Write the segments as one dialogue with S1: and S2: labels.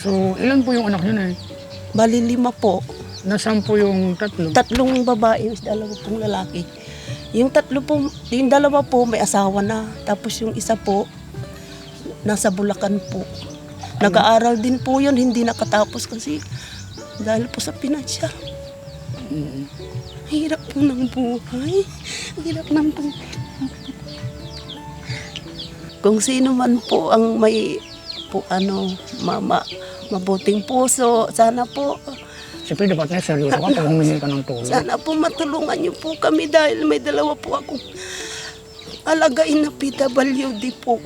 S1: So, ilan po yung anak niyo na eh?
S2: Bali 5 po.
S1: Nasaan po yung tatlo?
S2: 3 babae, 2 pong lalaki. Yung 3 po, yung 2 po may asawa na. Tapos yung isa po, nasa Bulacan po. Nag-aaral din po yun, hindi nakatapos kasi dahil po sa pinansya. Hirap po ng buhay. Hirap ng buhay. Kung sino man po ang may po mabuting puso, sana po
S1: Siyempre, dapat na seryoso ka pag humingi ka ng tulong.
S2: sana po matulungan niyo po kami dahil may 2 po akong alagain na PWD po.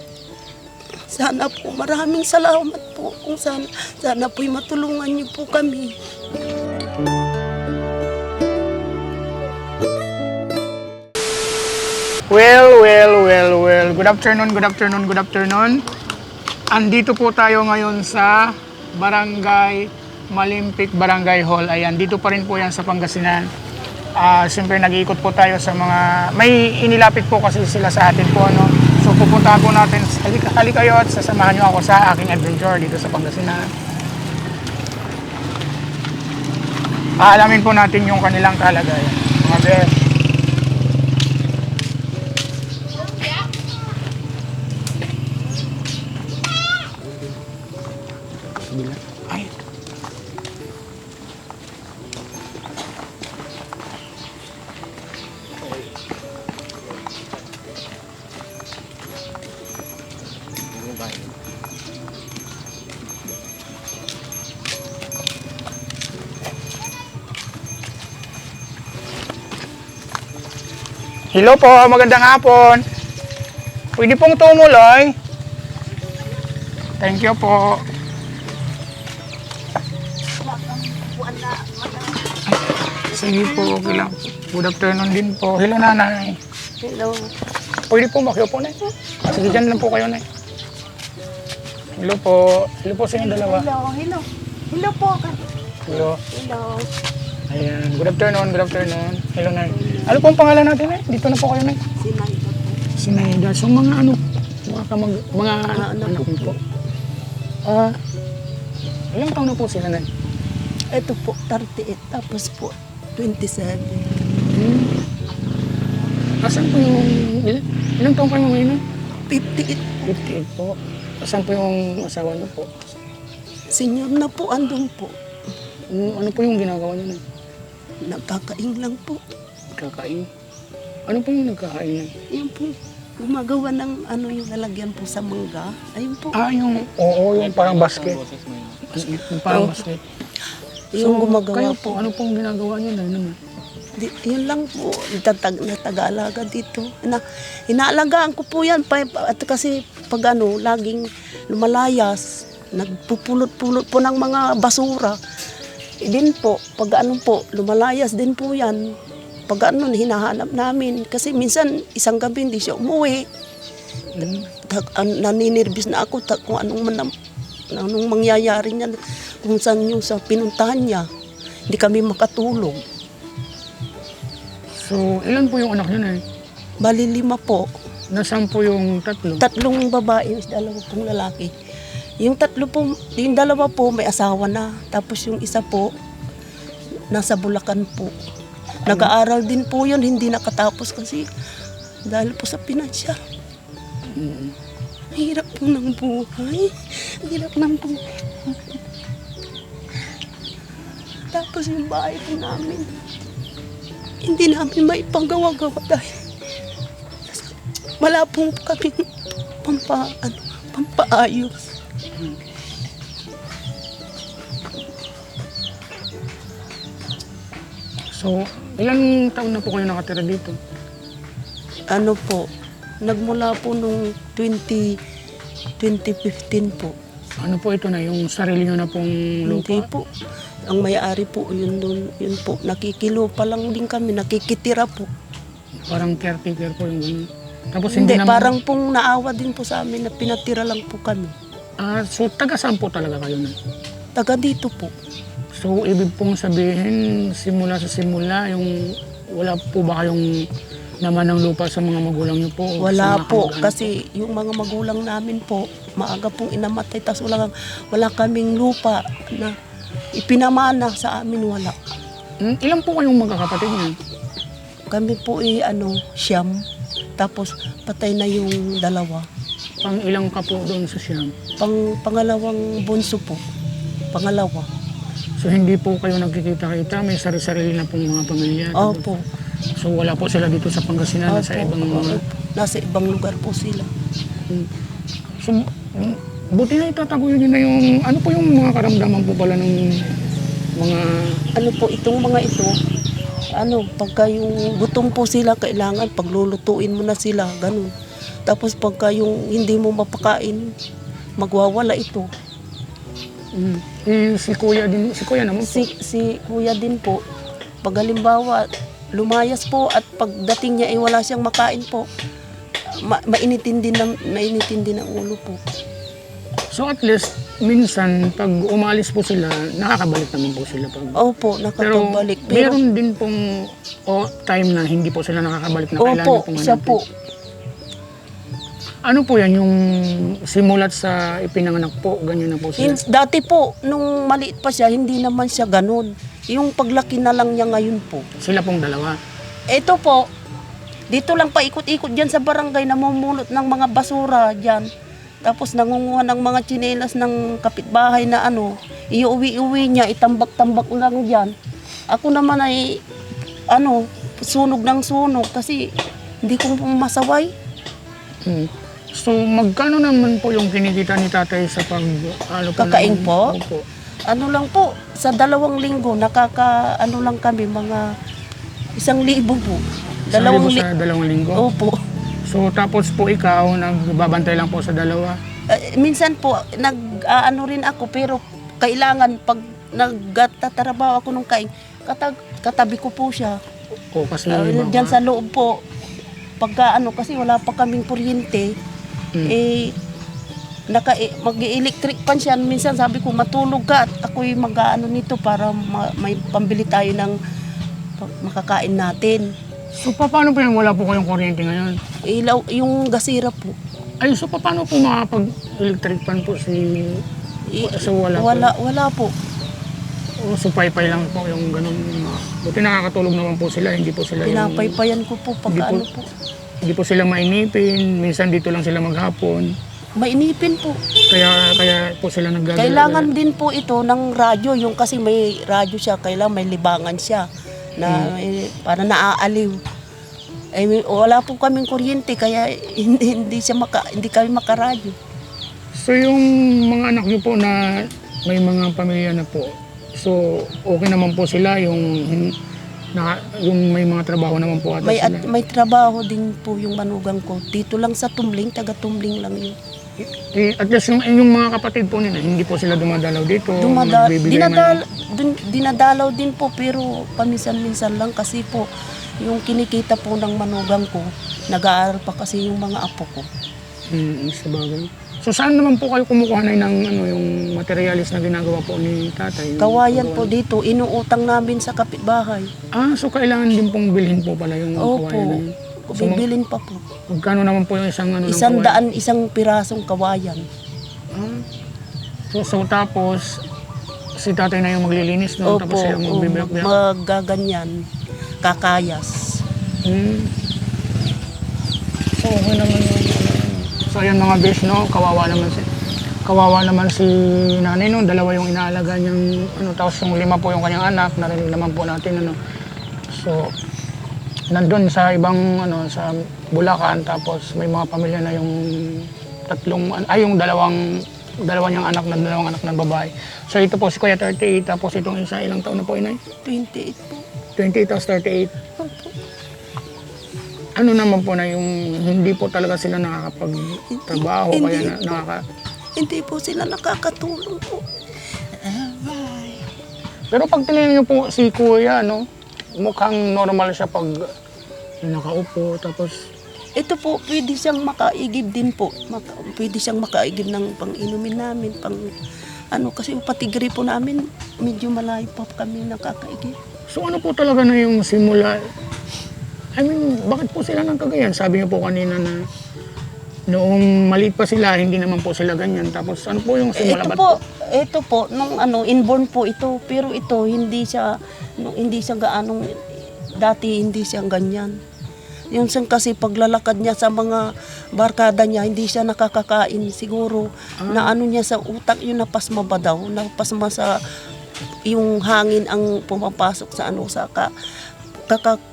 S2: Sana po, maraming salamat po. Kung sana po matulungan niyo po kami.
S1: Well. Good afternoon. Andito po tayo ngayon sa Barangay Malimpik, Barangay Hall. Ayan, dito pa rin po yan sa Pangasinan. Siyempre nag-iikot po tayo sa mga, may inilapit po kasi sila sa atin po, no? So pupuntahan po natin, halika kayo at sasamahan nyo ako sa aking adventure dito sa Pangasinan. Aalamin po natin yung kanilang kalagayan. Mga best. Ay. Hello po, magandang hapon. Pwede pong tumuloy. Thank you po. Sige po, okay lang. Good afternoon din po. Hello, nanay.
S2: Hello.
S1: Pwede po makiupo na. Sige, dyan lang po kayo, nay. Hello po. Hello po sa inyong dalawa.
S2: Hello. Hello po.
S1: Hello.
S2: Hello.
S1: Ayan. Good afternoon. Hello, nay. Ano po ang pangalan natin, nay? Dito na po kayo, nay.
S2: Sinayda po.
S1: Sinayda. So, mga ano? Mga anak po. Ilang taon na po sila, nay?
S2: Ito po, 38. Tapos po, 27.
S1: Asan po yung... Ilang taon kayo ngayon, nay?
S2: 58.
S1: 58 po. Asan po yung asawa niyo po?
S2: Senior na po, andun po.
S1: Ano po yung ginagawa niyo, nay?
S2: Nagkakain lang po.
S1: Kakain. Ano po yung nagkakain, nay?
S2: Yan po. Gumagawa ng yung lalagyan po sa mangga. Ayun po.
S1: Yung parang basket. Yung parang basket.
S2: Yung gumagawa
S1: kayo po, ano pong ginagawa niyo na naman?
S2: Yun lang po, natag-alaga dito. Inaalagaan ko po yan. At kasi pag laging lumalayas, nagpupulot-pulot po ng mga basura. Din po, pag lumalayas din po yan. Pag hinahanap namin. Kasi minsan, isang gabi hindi siya umuwi. Naninirvis na ako kung anong mangyayari niya. Kung saan yung sa pinuntahan niya. Hindi kami makatulog.
S1: So, ilan po yung anak niyo, nay?
S2: Bali 5 po.
S1: Nasaan po yung tatlo?
S2: 3 babae, 2 pong lalaki. Yung 2 po may asawa na. Tapos yung isa po, nasa Bulacan po. Nag-aaral din po yun, hindi nakatapos kasi dahil po sa pinansya. Hirap po ng buhay. Hirap ng buhay. Tapos yung bahay po namin, hindi namin maipagawa-gawa dahil wala pong kami pampaayos.
S1: So, ilang taon na po kayo nakatira dito?
S2: Nagmula po nung 2015 po.
S1: Ano po ito na, yung sarili nyo na pong lupa?
S2: Hindi po. Ang may-ari po, yun po. Nakikilupa lang din kami, nakikitira po.
S1: Parang caretaker po yung gano'n. Tapos
S2: Hindi,
S1: naman...
S2: parang pong naawa din po sa amin na pinatira lang po kami.
S1: So taga saan po talaga kayo na?
S2: Taga dito po.
S1: So ibig pong sabihin, simula sa simula, yung wala po ba kayong naman ng lupa sa mga magulang niyo po? O
S2: Wala
S1: sa mga
S2: po,
S1: kamag-anak?
S2: kasi yung mga magulang namin po, maaga pong inamatay, tas wala kaming lupa na ipinamana sa amin, wala.
S1: Ilan po kayong magkakapatid niya?
S2: Kami po siyam, tapos patay na yung dalawa.
S1: Pang ilang ka po doon sa Siam?
S2: Pangalawang bunso po, pangalawa.
S1: So hindi po kayo nagkikita-kita, may sarili-sarili na pong mga pamilya?
S2: Opo.
S1: So wala po sila dito sa Pangasinan, sa ibang mga...
S2: Nasa ibang lugar po sila.
S1: So, buti na itataguyod niyo na yung... Ano po yung mga karamdaman po pala ng mga...
S2: Ano po, itong mga ito, pagka yung gutom po sila, kailangan paglulutuin mo na sila, ganun. Tapos pagka yung hindi mo mapakain, magwawala ito.
S1: Si kuya naman po.
S2: Si kuya din po, pag halimbawa, lumayas po at pagdating niya ay wala siyang makain po, mainitin din ang ulo po.
S1: So at least, minsan, pag umalis po sila, nakakabalik naman po sila.
S2: Opo, nakakabalik. Pero
S1: meron din pong time na hindi po sila nakakabalik na kailangan
S2: opo,
S1: pong
S2: siya
S1: hanapin.
S2: po.
S1: Ano po yan, yung simulat sa ipinanganak po, ganyan na po sila?
S2: Dati po, nung maliit pa siya, hindi naman siya ganun. Yung paglaki na lang niya ngayon po.
S1: Sila pong dalawa.
S2: Ito po, dito lang paikot-ikot dyan sa barangay, namumulot ng mga basura dyan. Tapos nangunguha ng mga tsinelas ng kapitbahay na iuwi-uwi niya, itambak-tambak lang dyan. Ako naman ay, sunog ng sunog kasi hindi ko masaway.
S1: So, magkano naman po yung kinikita ni tatay sa
S2: Kakain po?
S1: Opo.
S2: Lang po, sa 2 linggo, lang kami, mga 1,000 po.
S1: 2,000 sa 2 linggo?
S2: Opo.
S1: So, tapos po ikaw, nagbabantay lang po sa dalawa?
S2: Minsan po, rin ako, pero kailangan, pag nagtatrabaho ako nung kain, katabi ko po siya.
S1: O, kasi
S2: Diyan sa loob po, pagka kasi wala pa kaming kuryente, mag-electric pan siya. Minsan sabi ko, matulog ka at ako'y nito para may pambili tayo ng makakain natin.
S1: So, paano po yan? Wala po kayong kuryente ngayon?
S2: Ilaw, yung gasira po.
S1: Ay, so paano po makapag-electric pan po so
S2: Wala po.
S1: O, so paypay lang po yung ganun. Buti nakakatulog naman po sila, hindi po sila
S2: Pinapaypayan ko po pag po.
S1: Hindi po sila mainipin, minsan dito lang sila maghapon.
S2: Mainipin po.
S1: Kaya po sila naggagala.
S2: Kailangan din po ito ng radyo, yung kasi may radyo siya, kailangan may libangan siya na para naaaliw. Wala po kaming kuryente kaya hindi kami makaradyo.
S1: So yung mga anak niyo po na may mga pamilya na po, so okay naman po sila yung may mga trabaho naman po ata sila?
S2: May trabaho din po yung manugang ko. Dito lang sa Tumling, taga Tumling lang yun.
S1: At least yung mga kapatid po nila, hindi po sila dumadalaw dito?
S2: Dinadalaw din po, pero paminsan-minsan lang kasi po yung kinikita po ng manugang ko, nag-aaral pa kasi yung mga apo ko.
S1: Sabagay. So saan naman po kayo kumukuha na ng yung materialis na ginagawa po ni tatay?
S2: Kawayan po dito, inuutang namin sa kapitbahay.
S1: So kailangan din pong bilhin po pala yung kawayan na yun? So,
S2: bibilin pa po.
S1: Magkano naman po yung isang ng
S2: 100, isang pirasong kawayan.
S1: So tapos, si tatay na yung maglilinis doon, tapos siya yung magbibilak-bilak?
S2: Magaganyan, kakayas.
S1: So okay naman yung so ayan mga besh, no, kawawa naman si nanay, no, 2 yung inaalaga niyang tapos yung 5 po yung kanyang anak, narinig naman po natin so nandun sa ibang sa Bulacan, tapos may mga pamilya na yung yung dalawa niyang anak, ng babae. So ito po si Kuya 38, tapos itong isa, ilang taon na po, inay?
S2: 28 po.
S1: 28 tapos 38.
S2: Opo.
S1: Ano naman po na yung hindi po talaga sila nakakapagtrabaho, kaya
S2: Hindi po sila nakakatulong po.
S1: Pero pag tinignan niyo po si Kuya, mukhang normal siya pag nakaupo, tapos...
S2: Ito po, pwede siyang makaigib din po. Pwede siyang makaigib ng pang-inumin namin, kasi pati gripo namin, medyo malayo pa kami nakakaigib.
S1: So ano po talaga na yung simula I mean, bakit po sila ng kagayan? Sabi niyo po kanina na noong maliit pa sila, hindi naman po sila ganyan. Tapos ano po yung simula?
S2: Ito po, nung inborn po ito, pero ito, hindi siya gaanong, dati hindi siya ganyan. Yung sang kasi paglalakad niya sa mga barkada niya, hindi siya nakakakain siguro. Na ano niya sa utak, yung napasma ba daw? Napasma sa yung hangin ang pumapasok sa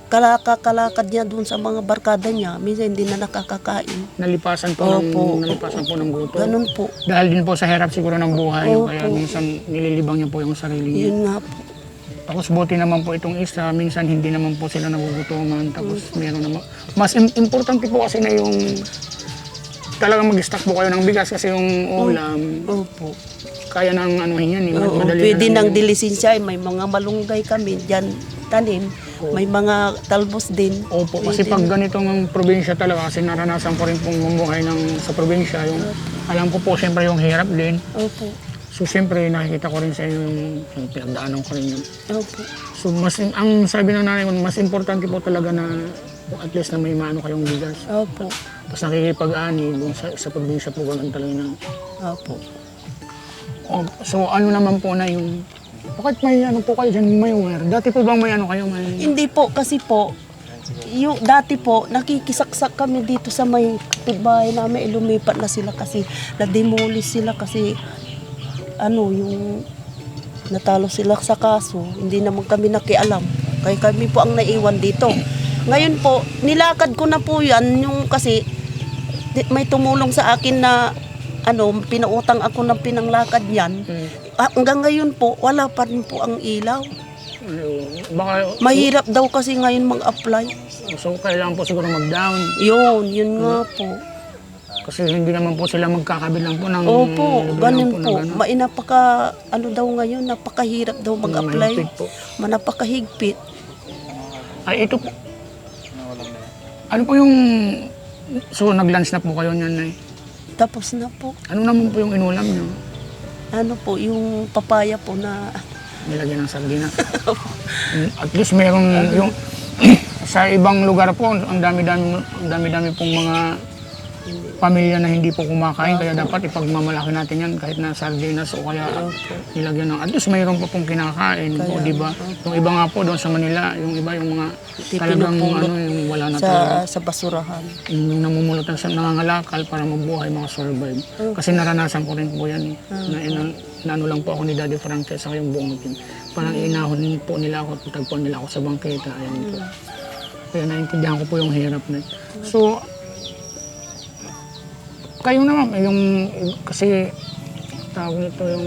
S2: kalakad niya doon sa mga barkada niya, minsan hindi na nakakakain.
S1: Nalipasan po ng gutom.
S2: Ganun po.
S1: Dahil din po sa hirap siguro ng buhay,
S2: Opo.
S1: kaya minsan nililibang niya po yung sarili niya.
S2: Yun nga po.
S1: Tapos buti naman po itong isa, minsan hindi naman po sila nagugutuman. Tapos meron naman. Mas importante po kasi na yung talagang mag-stock po kayo ng bigas kasi yung ulam,
S2: Opo.
S1: kaya nang anuhin yan.
S2: Oo,
S1: Madali
S2: pwede
S1: na
S2: nang dilisin siya. May mga malunggay kami dyan tanim. May mga talbos din.
S1: Opo, kasi pag ganitong ang probinsya talaga, kasi naranasan ko rin pong bumuhay sa probinsya, yung, alam ko po siyempre yung hirap din.
S2: Opo.
S1: So siyempre nakikita ko rin sa inyo yung pinagdaanan ko rin yun.
S2: Opo.
S1: So ang sabi ng nanay ko, mas importante po talaga na at least na may maano kayong bigas.
S2: Opo.
S1: Tapos nakikipag-ani dun sa probinsya po ganun talaga na.
S2: Opo.
S1: So ano naman po na yung, bakit may ano po kayo dyan, may wire? Dati po bang may ano kayo?
S2: Hindi po, kasi po, yung dati po, nakikisaksak kami dito sa may kapitbahay namin, lumipat na sila kasi na-demolish sila kasi yung natalo sila sa kaso, hindi naman kami nakialam. Kaya kami po ang naiwan dito. Ngayon po, nilakad ko na po yan, yung kasi may tumulong sa akin na pinautang ako ng pinanglakad yan. Hanggang ngayon po, wala pa rin po ang ilaw. Mahirap daw kasi ngayon mag-apply.
S1: So kailangan po siguro mag-down.
S2: Yun nga po.
S1: Kasi hindi naman po sila magkakabilang po ng...
S2: Opo, ganun po. Daw ngayon, napakahirap daw mag-apply.
S1: Mahigpit po.
S2: Napakahigpit.
S1: Ay, ito po. Ano po yung... So, nag-lunch na po kayo niyan, eh?
S2: Tapos na po.
S1: Ano naman po yung inulam niyo?
S2: Yung papaya po na...
S1: Nilagyan ng sardinas. At least meron yung... Sa ibang lugar po, ang dami-dami pong mga pamilya na hindi po kumakain. Kaya dapat ipagmamalaki natin yan kahit na sardinas o kaya nilagyan ng... At least mayroon pa pong kinakain po, di ba? Yung iba nga po doon sa Manila, yung iba yung mga talagang yung wala na talaga.
S2: Sa basurahan.
S1: Yung namumulot na sa nangangalakal para mabuhay, mga survive. Kasi naranasan ko rin po yan. Na ano lang po ako ni Daddy Frank sa yung buong team. Parang inahon po nila ako, tagpuan nila ako sa bangketa. Ayan po. Kaya naintindihan ko po yung hirap na. So, kayo naman, kasi tawag nito yung,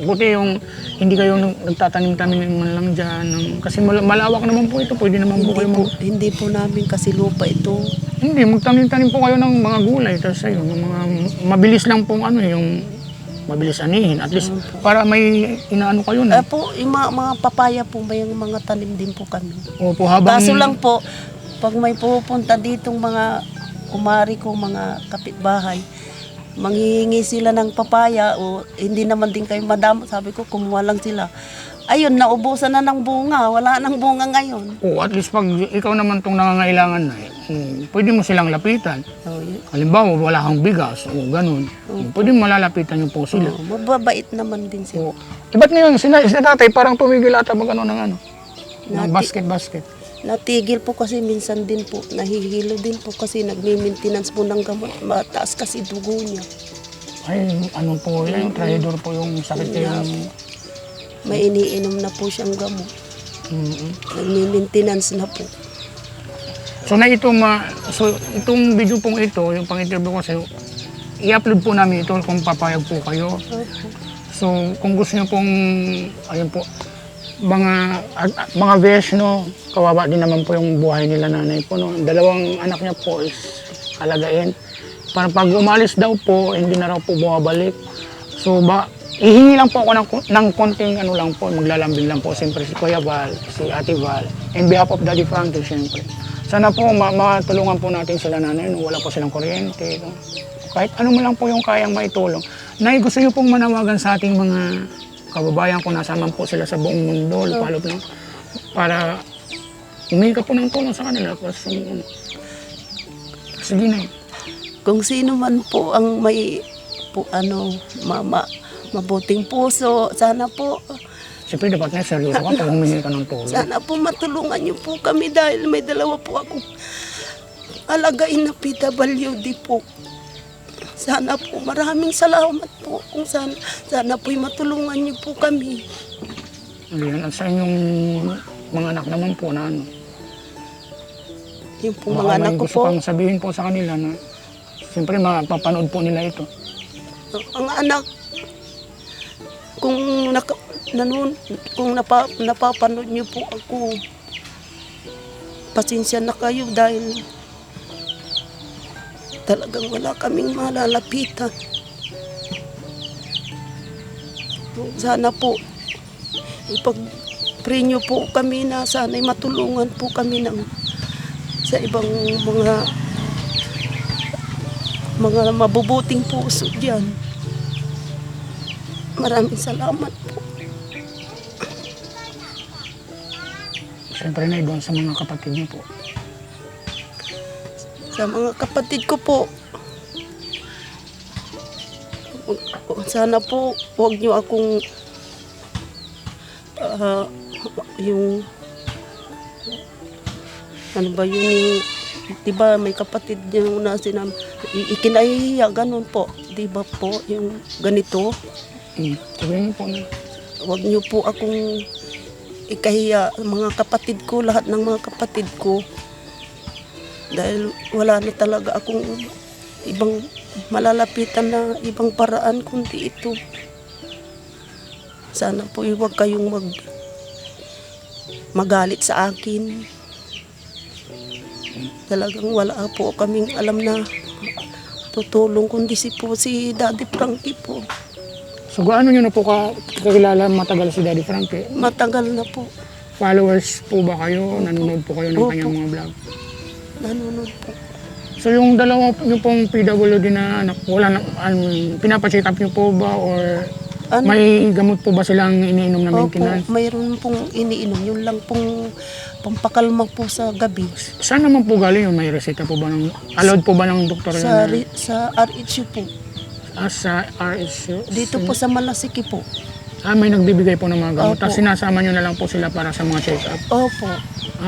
S1: buti yung hindi kayo nagtatanim-tanim man lang dyan. Kasi malawak naman po ito, pwede naman po kayo
S2: Hindi po namin kasi lupa ito.
S1: Hindi, magtanim-tanim po kayo ng mga gulay. Tapos ayun, mga mabilis lang pong yung mabilis anihin. At least para may inaano kayo na.
S2: Po, yung mga papaya po, may mga tanim din po kami.
S1: Opo, habang...
S2: Kaso lang po, pag may pupunta ditong mga kumari ko, mga kapitbahay, manghihingi sila ng papaya o hindi naman din kayo madamo. Sabi ko, kumuha lang sila. Ayun, naubusan na ng bunga. Wala nang bunga ngayon.
S1: At least pag ikaw naman itong nangangailangan na, pwede mo silang lapitan. Halimbawa, wala kang bigas o ganun. Pwede mo malalapitan yung po sila.
S2: Mababait naman din sila.
S1: Ba't ngayon, si tatay parang tumigil ata mag-ano ng basket.
S2: Natigil po kasi minsan din po, nahihilo din po kasi nagmi-maintenance po ng gamot. Mataas kasi dugo niya.
S1: Ay, ano po yan, trahidor po yung sakit niya.
S2: May iniinom na po siyang gamot. Nagmi-maintenance na po.
S1: So itong video pong ito, yung pang-interview ko sa'yo, i-upload po namin ito kung papayag po kayo. So kung gusto niyo pong, ayun po, mga besh, no, kawawa din naman po yung buhay nila nanay po, no. 2 anak niya po is alagain. Para pag umalis daw po, hindi na raw po bumabalik. So ihingi lang po ako ng konting lang po, maglalambing lang po siyempre si Kuya Val, si Ate Val, in behalf of Daddy Frankie siyempre. Sana po matulungan po natin sila nanay, no, wala po silang kuryente, no. Kahit ano mo lang po yung kayang maitulong. Nay, gusto niyo pong manawagan sa ating mga kababayan kung nasa man po sila sa buong mundo, para humingi ka po ng tulong sa kanila. Sige na.
S2: Kung sino man po ang may mabuting puso, sana po
S1: Siyempre, dapat na seryoso ka pag humingi ka ng tulong.
S2: sana po matulungan niyo po kami dahil may dalawa po akong alagain na PWD po. Sana po, maraming salamat po. Kung sana po'y matulungan niyo po kami.
S1: Ayan, at sa inyong mga anak naman po na ano.
S2: Yung po
S1: Baka
S2: mga anak
S1: may
S2: ko
S1: gusto
S2: po,
S1: kang sabihin po sa kanila na siyempre mapapanood po nila ito.
S2: ang anak, kung napapanood niyo po ako, pasensya na kayo dahil talagang wala kaming malalapitan. Sana po, ipag-pray niyo po kami na sana'y matulungan po kami sa ibang mga mabubuting puso diyan. Maraming salamat po.
S1: Siyempre na doon sa mga kapatid niyo po.
S2: Sa mga kapatid ko po, sana po huwag niyo akong yung ano ba yun yung, diba may kapatid niya na ikinahihiya ganun po, diba po yung ganito,
S1: Sabihin niyo po na.
S2: huwag niyo po akong ikahiya mga kapatid ko, lahat ng mga kapatid ko, dahil wala na talaga akong ibang malalapitan na ibang paraan kundi ito. Sana po huwag kayong magalit sa akin. Talagang wala po kaming alam na tutulong kundi si Daddy Frankie po.
S1: So gaano niyo na po kakilala matagal si Daddy Frankie?
S2: Matagal na po.
S1: Followers po ba kayo? Nanonood po kayo ng
S2: Opo.
S1: kanyang mga vlog?
S2: Nanonood po.
S1: So yung dalawa niyo pong PWD na anak, wala na, pinapacheck up niyo po ba or may gamot po ba silang iniinom na
S2: Opo,
S1: maintenance?
S2: mayroon pong iniinom. Yun lang pong pampakalma po sa gabi.
S1: Saan naman po galing yun? May reseta po ba allowed po ba ng doktor yun?
S2: Sa RHU po.
S1: Sa RSU?
S2: Dito po sa Malasiki po.
S1: May nagbibigay po ng mga gamot.
S2: Opo.
S1: Tapos sinasama nyo na lang po sila para sa mga check-up.
S2: Opo.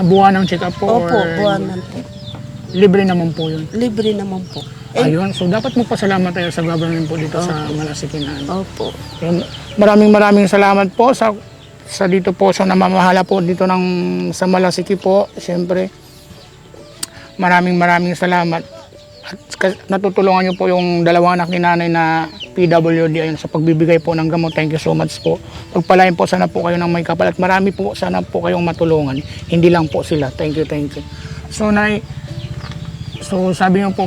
S1: Buwan ng check-up po?
S2: Opo,
S1: or
S2: buwanan po.
S1: libre naman po yun?
S2: Libre naman po.
S1: Ayun. So dapat magpasalamat tayo sa government po dito sa Malasikinan.
S2: Opo.
S1: Maraming salamat po sa dito po sa namamahala po dito sa Malasiki po. Siyempre, maraming salamat. At natutulungan niyo po yung dalawang anak ni nanay na PWD ayun, sa pagbibigay po ng gamot. Thank you so much po. Pagpalain po sana po kayo ng may kapal at marami po sana po kayong matulungan. Hindi lang po sila. Thank you. So, Nay, sabi niyo po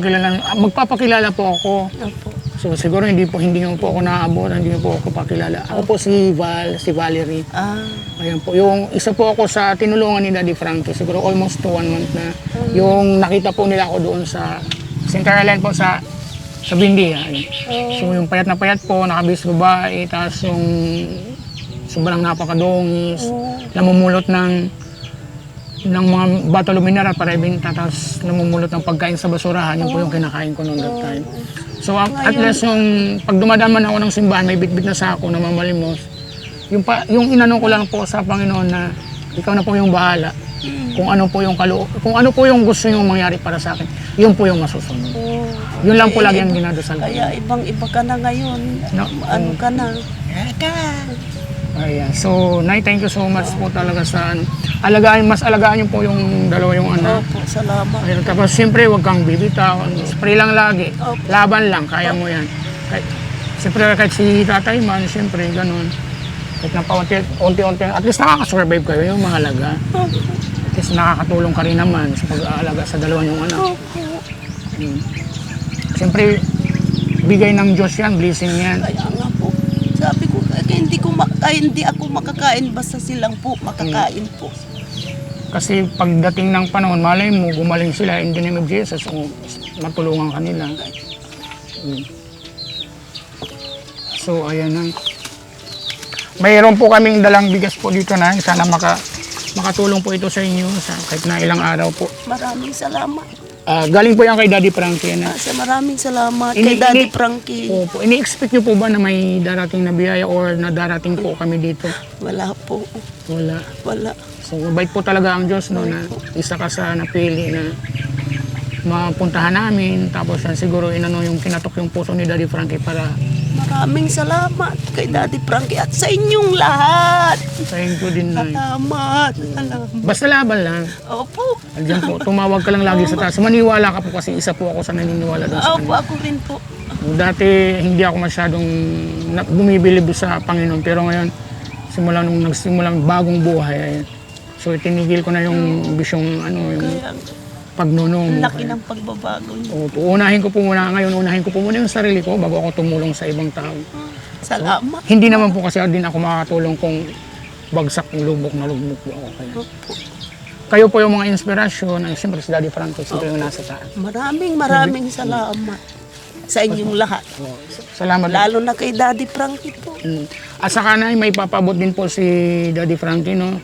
S1: magpapakilala po ako.
S2: Opo.
S1: So siguro hindi niyo po ako naaabot, hindi niyo po ako pakilala. Ako po si Valerie. Ayan po. Yung isa po ako sa tinulungan ni Daddy Frankie, siguro almost 1 month na. Yung nakita po nila ako doon sa St. Caroline po sa Bindi. So yung payat na payat po, nakabis babae, tapos yung sobrang napakadungis, namumulot ng mga bottle of mineral para ibenta, tapos namumulot ng pagkain sa basurahan. Yun po yung kinakain ko noong that time. So at least yung pag dumadaan man ako ng simbahan, may bitbit na sako na mamalimos. Yung inano ko lang po sa Panginoon na ikaw na po yung bahala. Kung ano po yung gusto nyo mangyari para sa akin, yun po yung masusunod. Yun lang po lagi ang dinadasal ko.
S2: Kaya ibang-iba ka na ngayon. Ano ka na?
S1: Ayan. So, Nay, thank you so much po talaga sa mas alagaan niyo po yung dalawa yung anak.
S2: Opo, salamat.
S1: Ayun, tapos siyempre huwag kang bibitaw. Spray lang lagi.
S2: Opo.
S1: Laban lang, kaya mo yan. Siyempre kahit si tatay man, siyempre ganun. Kahit na unti-unti, at least nakakasurvive kayo, yung mahalaga.
S2: Opo.
S1: At least nakakatulong ka rin naman sa pag-aalaga sa dalawa yung anak.
S2: Opo.
S1: Siyempre, bigay ng Diyos yan, blessing yan.
S2: Kaya nga po. Sabi ko, hindi ako makakain, basta silang po makakain po.
S1: Kasi pagdating ng panahon, malay mo, gumaling sila in the name of Jesus, o matulungan kanila. So, ayan na. Mayroon po kaming dalang bigas po dito na, sana makatulong po ito sa inyo sa kahit na ilang araw po.
S2: Maraming salamat.
S1: Galing po yan kay Daddy Frankie. Na,
S2: Maraming salamat
S1: Ini-
S2: kay Daddy
S1: ini-
S2: Frankie.
S1: Opo. Ini-expect nyo po ba na may darating na biyaya or na darating po kami dito?
S2: Wala po.
S1: Wala.
S2: Wala.
S1: So, mabait po talaga ang Diyos, no, na isa ka sa napili na mapuntahan namin. Tapos yan, siguro inano yung kinatok yung puso ni Daddy Frankie para
S2: Maraming salamat kay Daddy Frankie at sa inyong lahat.
S1: thank you din na.
S2: Salamat. Salamat.
S1: Basta laban lang.
S2: Opo.
S1: Andiyan po, tumawag ka lang lagi sa taas. Maniwala ka po kasi isa po ako sa naniniwala doon sa
S2: Opo,
S1: kanya.
S2: ako rin po.
S1: Dati hindi ako masyadong bumibilib sa Panginoon, pero ngayon simula nung nagsimulang bagong buhay, ayan. So itinigil ko na yung bisyong ano, yung
S2: Kaya
S1: pagnunom.
S2: laki ng pagbabago niyo.
S1: Opo, unahin ko po muna yung sarili ko bago ako tumulong sa ibang tao.
S2: Salamat.
S1: Hindi naman po kasi din ako makakatulong kung bagsak ng lubok na lubok po ako. Kaya.
S2: Opo.
S1: Kayo po yung mga inspirasyon, ay siyempre si Daddy Frankie, siyempre yung nasa taas.
S2: Maraming salamat sa inyong lahat.
S1: Salamat.
S2: Lalo na kay Daddy Frankie po.
S1: At saka na may papabot din po si Daddy Frankie, no,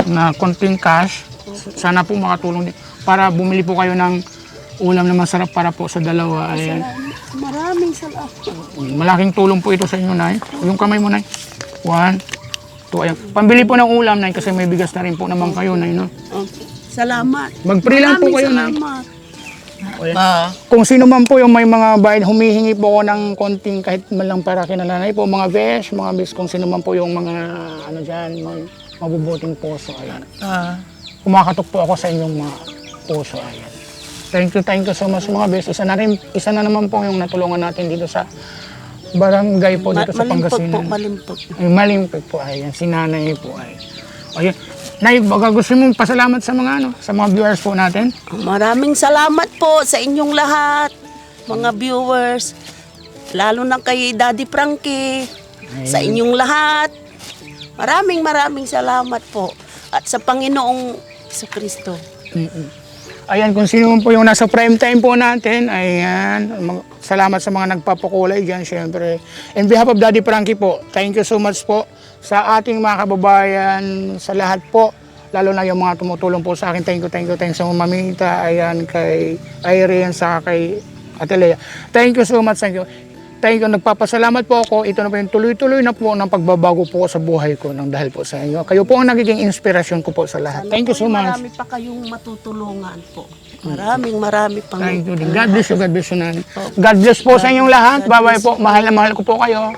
S1: na konting cash. Sana po makatulong din para bumili po kayo ng ulam na masarap para po sa dalawa. Ayan.
S2: Maraming salamat.
S1: Malaking tulong po ito sa inyo, Nay. Yung kamay mo, Nay. 1, 2, ayan. Pambili po ng ulam, Nay, kasi may bigas na rin po naman kayo, Nay, no?
S2: Opo. Salamat.
S1: Mag-pray lang po kayo, Nay.
S2: Salamat.
S1: Ayan. Kung sino man po yung may mga bayad, humihingi po ako ng konting kahit man lang para kinalanay po, mga besh, mga bis, kung sino man po yung mga, ano dyan, mga mabubuting puso, ayan. Kumakatok po ako sa inyong mga puso, ayan. Thank you so much mga best. Isa na naman po yung natulungan natin dito sa barangay po dito sa Pangasinan.
S2: Malimpog.
S1: Ay, Malimpig po, ayan. Si Nanay po, ay. Ayan. Nay, baka gusto mong pasalamat sa mga sa mga viewers po natin.
S2: Maraming salamat po sa inyong lahat, mga viewers. Lalo na kay Daddy Frankie. Sa inyong lahat. Maraming salamat po. At sa Panginoong Kristo.
S1: Ayan, kung sino po yung nasa prime time po natin, ayan, salamat sa mga nagpapakulay dyan, syempre. In behalf of Daddy Frankie po, thank you so much po sa ating mga kababayan, sa lahat po, lalo na yung mga tumutulong po sa akin. Thank you sa Mamita, ayan, kay Irene, sa kay Atelea. Thank you so much, thank you. Nagpapasalamat po ako. Ito na po yung tuloy-tuloy na po ng pagbabago po sa buhay ko ng dahil po sa inyo. Kayo po ang nagiging inspirasyon ko po sa lahat. Thank you so much.
S2: Marami pa kayong matutulungan po. Marami pang.
S1: Thank you. God bless you, Nanay. God bless po sa inyong lahat. Bye-bye po. Mahal na mahal ko po kayo.